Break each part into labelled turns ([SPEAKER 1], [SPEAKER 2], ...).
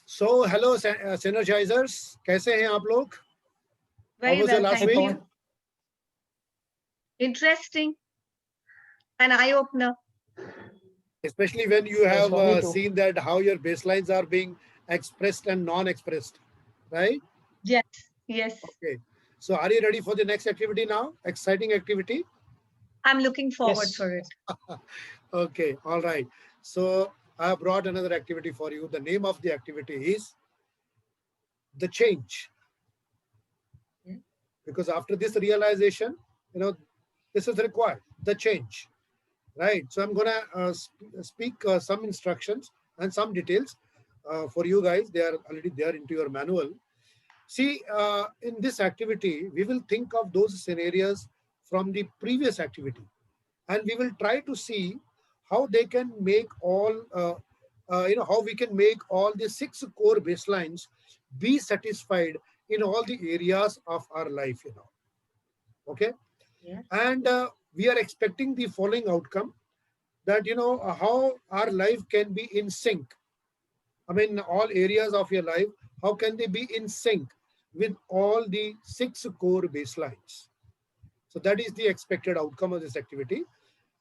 [SPEAKER 1] So hello synergizers, कैसे हैं आप लोग? How
[SPEAKER 2] Very
[SPEAKER 1] was your
[SPEAKER 2] well,
[SPEAKER 1] last
[SPEAKER 2] thank
[SPEAKER 1] week?
[SPEAKER 2] you. Interesting, an eye-opener.
[SPEAKER 1] Especially when you
[SPEAKER 3] Yes,
[SPEAKER 1] have
[SPEAKER 3] for me too.
[SPEAKER 1] seen that how your baselines are being expressed and non-expressed, right?
[SPEAKER 2] Yes, yes.
[SPEAKER 1] Okay. So are you ready for the next activity now? Exciting activity?
[SPEAKER 2] I'm looking forward
[SPEAKER 3] Yes.
[SPEAKER 2] for it.
[SPEAKER 1] Okay, all right. So I have brought another activity for you. The name of the activity is the change.
[SPEAKER 2] Yeah.
[SPEAKER 1] Because after this realization, this is required, the change. Right. So I'm going to speak some instructions and some details for you guys. They are already there into your manual. See, in this activity, we will think of those scenarios from the previous activity, and we will try to see how they can make how we can make all the 6 core baselines be satisfied in all the areas of our life. Okay.
[SPEAKER 2] Yeah.
[SPEAKER 1] And we are expecting the following outcome, that how our life can be in sync. I mean, all areas of your life, how can they be in sync with all the 6 core baselines? So that is the expected outcome of this activity.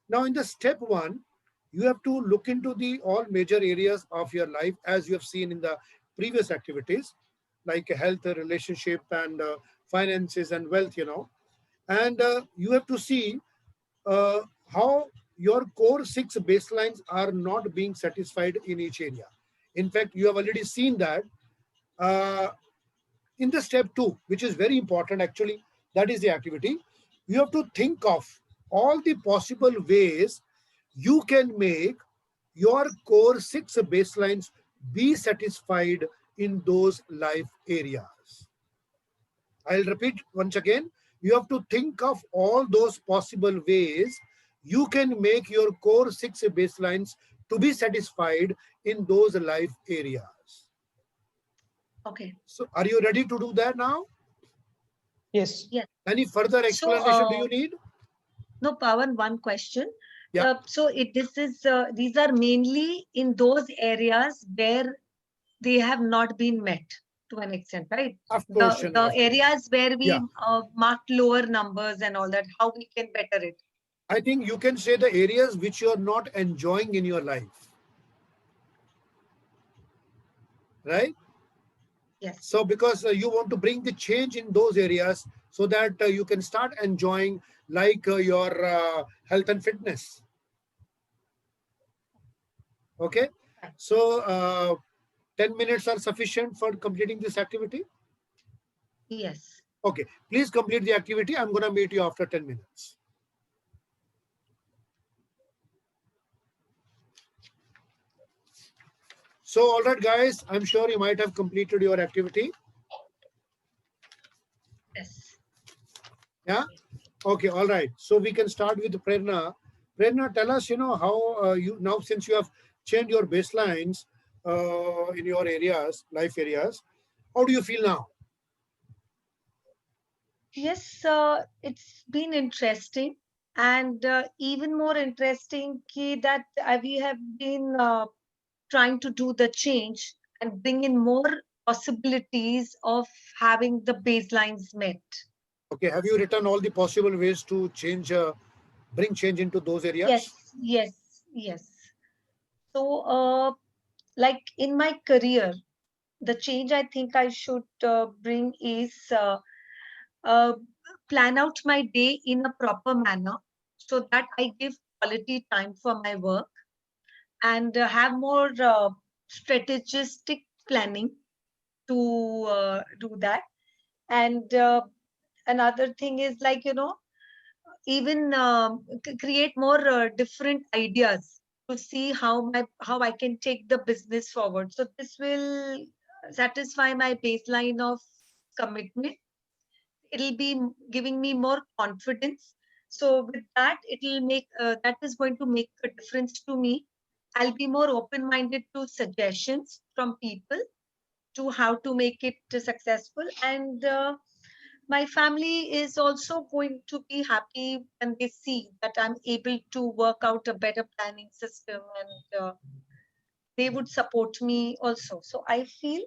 [SPEAKER 1] Now in the step 1, you have to look into the all major areas of your life as you have seen in the previous activities, like health, relationship, and finances and wealth. And you have to see uh, how your core 6 baselines are not being satisfied in each area. In fact, you have already seen that uh, in the step 2, which is very important actually, that is the activity. You have to think of all the possible ways you can make your core 6 baselines be satisfied in those life areas. I'll repeat once again. You have to think of all those possible ways you can make your core 6 baselines to be satisfied in those life areas.
[SPEAKER 2] Okay.
[SPEAKER 1] So are you ready to do that now?
[SPEAKER 3] Yes.
[SPEAKER 2] Yes.
[SPEAKER 1] Any further explanation do you need?
[SPEAKER 2] No, Pawan, one question.
[SPEAKER 1] Yeah.
[SPEAKER 2] So these are mainly in those areas where they have not been met to an extent, right?
[SPEAKER 1] Of course,
[SPEAKER 2] The
[SPEAKER 1] Shana, of course.
[SPEAKER 2] areas where we
[SPEAKER 1] Yeah.
[SPEAKER 2] marked lower numbers and all that, how we can better it.
[SPEAKER 1] I think you can say the areas which you are not enjoying in your life. Right?
[SPEAKER 2] Yes.
[SPEAKER 1] So because you want to bring the change in those areas so that you can start enjoying like your health and fitness. Okay. So 10 minutes are sufficient for completing this activity?
[SPEAKER 2] Yes.
[SPEAKER 1] Okay. Please complete the activity. I'm going to meet you after 10 minutes. So, all right, guys, I'm sure you might have completed your activity.
[SPEAKER 2] Yes.
[SPEAKER 1] Yeah. Okay. All right. So we can start with Prerna. Prerna, tell us, how you now, since you have changed your baselines in your areas, life areas, how do you feel now?
[SPEAKER 2] Yes, it's been interesting, and even more interesting that we have been trying to do the change and bring in more possibilities of having the baselines met.
[SPEAKER 1] Okay. Have you written all the possible ways to change, bring change into those areas?
[SPEAKER 2] Yes, yes, yes. So, like in my career, the change I think I should bring is uh, plan out my day in a proper manner so that I give quality time for my work and have more strategistic planning to do that. And another thing is like, even create more different ideas to see how I can take the business forward. So this will satisfy my baseline of commitment. It'll be giving me more confidence. So with that, it'll make that is going to make a difference to me. I'll be more open minded to suggestions from people to how to make it successful, and my family is also going to be happy when they see that I'm able to work out a better planning system and they would support me also. So I feel,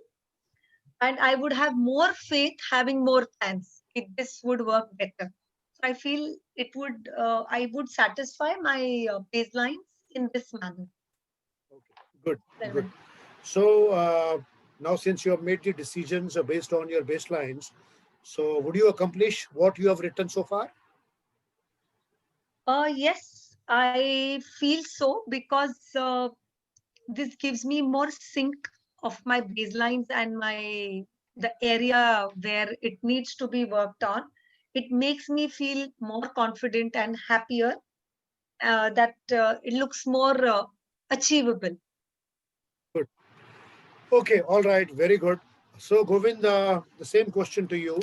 [SPEAKER 2] and I would have more faith having more plans. This would work better. So I feel I would satisfy my baselines in this manner.
[SPEAKER 1] Okay, good, good.
[SPEAKER 2] Seven.
[SPEAKER 1] So now, since you have made the decisions based on your baselines, so would you accomplish what you have written so far?
[SPEAKER 2] Yes, I feel so because this gives me more sync of my baselines and the area where it needs to be worked on. It makes me feel more confident and happier, that it looks more achievable.
[SPEAKER 1] Good. Okay, all right, very good. So, Govind, the same question to you.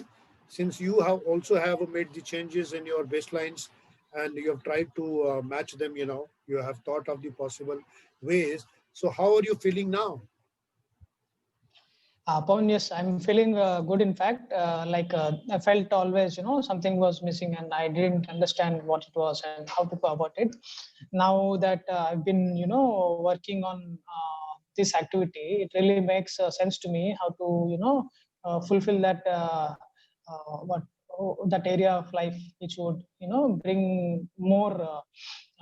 [SPEAKER 1] Since you have also have made the changes in your baselines and you have tried to match them, you have thought of the possible ways. So, how are you feeling now?
[SPEAKER 3] Pawan, yes, I'm feeling good. In fact, I felt always, something was missing, and I didn't understand what it was and how to go about it. Now that I've been, working on this activity, it really makes sense to me how to, fulfill that what that area of life which would, bring more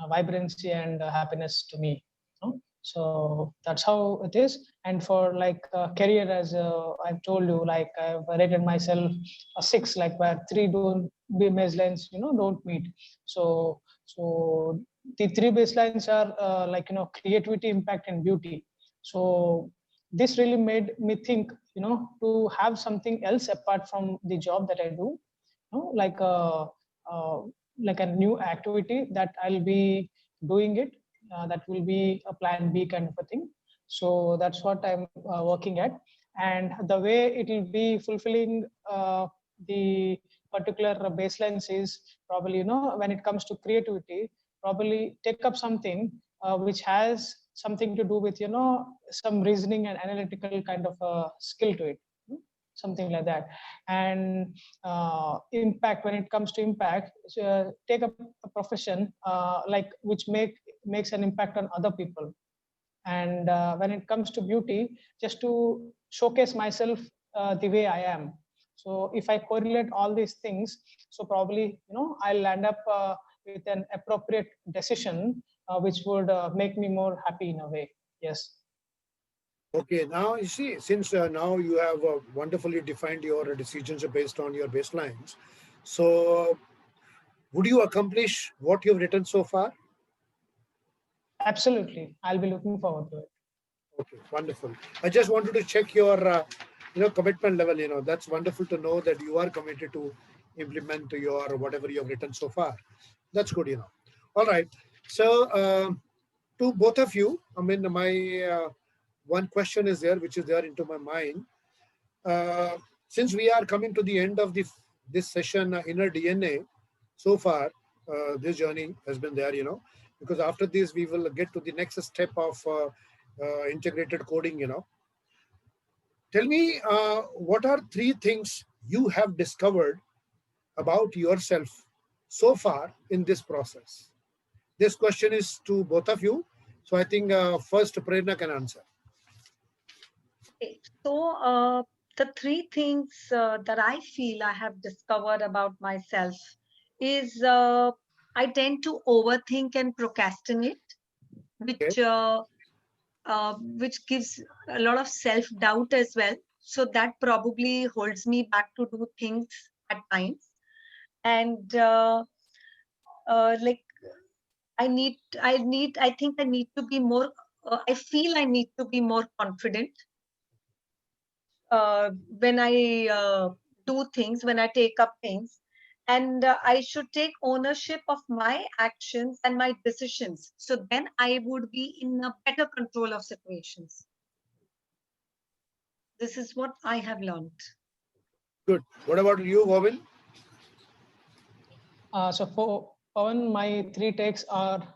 [SPEAKER 3] vibrancy and happiness to me. So that's how it is. And for like career, as I've told you, like I've rated myself a 6, like where 3 don't be baselines, don't meet. So the 3 baselines are like, creativity, impact, and beauty. So this really made me think, to have something else apart from the job that I do, like uh, like a new activity that I'll be doing it, that will be a plan B kind of a thing. So that's what I'm working at. And the way it will be fulfilling the particular baselines is probably, when it comes to creativity, probably take up something which has something to do with, some reasoning and analytical kind of a skill to it, something like that. And impact, when it comes to impact, take a profession like which makes an impact on other people. And when it comes to beauty, just to showcase myself the way I am. So if I correlate all these things, so probably, I'll land up with an appropriate decision which would make me more happy in a way. Yes.
[SPEAKER 1] Okay, now you see, since now you have wonderfully defined your decisions based on your baselines. So, would you accomplish what you've written so far?
[SPEAKER 3] Absolutely, I'll be looking forward to it.
[SPEAKER 1] Okay, wonderful. I just wanted to check your, commitment level. That's wonderful to know that you are committed to implement your whatever you have written so far. That's good. All right. So, to both of you, I mean, my one question is there, which is there into my mind. Uh, since we are coming to the end of this session, inner DNA, so far, this journey has been there, because after this, we will get to the next step of integrated coding. Tell me, what are 3 things you have discovered about yourself so far in this process? This question is to both of you. So I think first Prerna can answer.
[SPEAKER 2] Okay. So the 3 things that I feel I have discovered about myself is, I tend to overthink and procrastinate,
[SPEAKER 1] Okay.
[SPEAKER 2] which gives a lot of self doubt as well. So that probably holds me back to do things at times. And like I think I need to be more. I feel I need to be more confident when I do things, when I take up things. And I should take ownership of my actions and my decisions. So then I would be in a better control of situations. This is what I have learned.
[SPEAKER 1] Good. What about you, Govind?
[SPEAKER 3] So for Pawan, my 3 takes are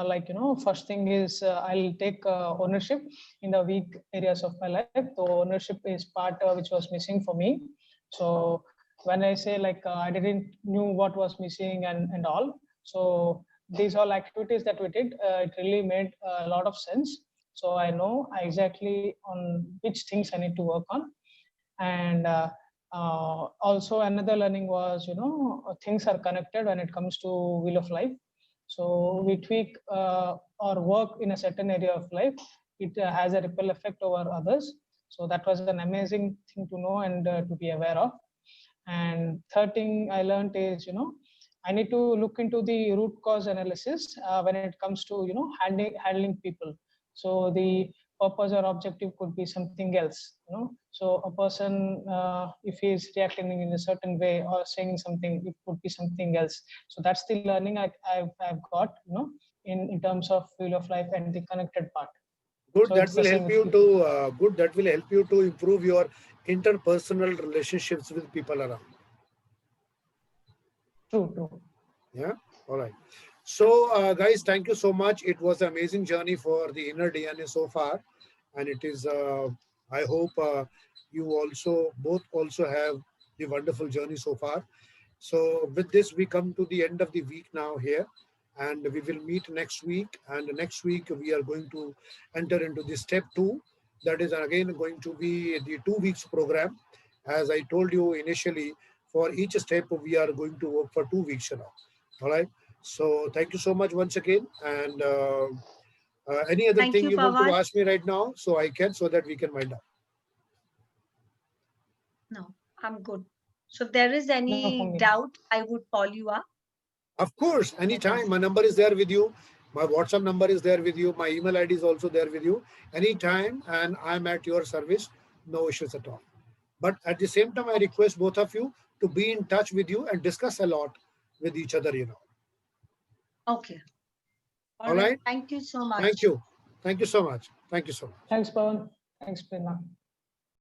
[SPEAKER 3] like, first thing is I'll take ownership in the weak areas of my life. So ownership is part which was missing for me. So when I say like I didn't knew what was missing and all, so these all activities that we did, it really made a lot of sense. So I know exactly on which things I need to work on. And also another learning was, things are connected when it comes to wheel of life. So we tweak or work in a certain area of life, it has a ripple effect over others. So that was an amazing thing to know and to be aware of. And third thing I learned is, I need to look into the root cause analysis when it comes to, handling people. So the purpose or objective could be something else, So a person, if he is reacting in a certain way or saying something, it could be something else. So that's the learning I've got, in terms of wheel of life and the connected part.
[SPEAKER 1] Good.
[SPEAKER 3] So
[SPEAKER 1] That
[SPEAKER 3] it's the
[SPEAKER 1] will
[SPEAKER 3] same
[SPEAKER 1] help
[SPEAKER 3] with
[SPEAKER 1] you
[SPEAKER 3] people.
[SPEAKER 1] to good. That will help you to improve your interpersonal relationships with people around.
[SPEAKER 3] True.
[SPEAKER 1] Yeah. All right. So, guys, thank you so much. It was an amazing journey for the inner DNA so far, and it is. I hope you also both also have the wonderful journey so far. So, with this, we come to the end of the week now here, and we will meet next week. And next week, we are going to enter into the step two. That is again going to be the 2 weeks program. As I told you initially, for each step, we are going to work for 2 weeks now. All right. So, thank you so much once again. And any other
[SPEAKER 2] Thank
[SPEAKER 1] thing
[SPEAKER 2] you,
[SPEAKER 1] you want to
[SPEAKER 2] Pawan.
[SPEAKER 1] ask me right now, so I can, so that we can wind up.
[SPEAKER 2] No, I'm good. So if there is
[SPEAKER 3] No, for
[SPEAKER 2] any
[SPEAKER 3] me.
[SPEAKER 2] doubt, I would call you up.
[SPEAKER 1] Of course, anytime.
[SPEAKER 2] Anytime.
[SPEAKER 1] My number is there with you. My WhatsApp number is there with you. My email ID is also there with you. Anytime, and I'm at your service. No issues at all. But at the same time, I request both of you to be in touch with you and discuss a lot with each other.
[SPEAKER 2] Okay. All
[SPEAKER 1] All
[SPEAKER 2] right.
[SPEAKER 1] right.
[SPEAKER 2] Thank you so
[SPEAKER 1] Thank
[SPEAKER 2] much.
[SPEAKER 1] you. Thank you so much. Thank you so much.
[SPEAKER 3] Thanks, Pawan. Thanks, Prerna.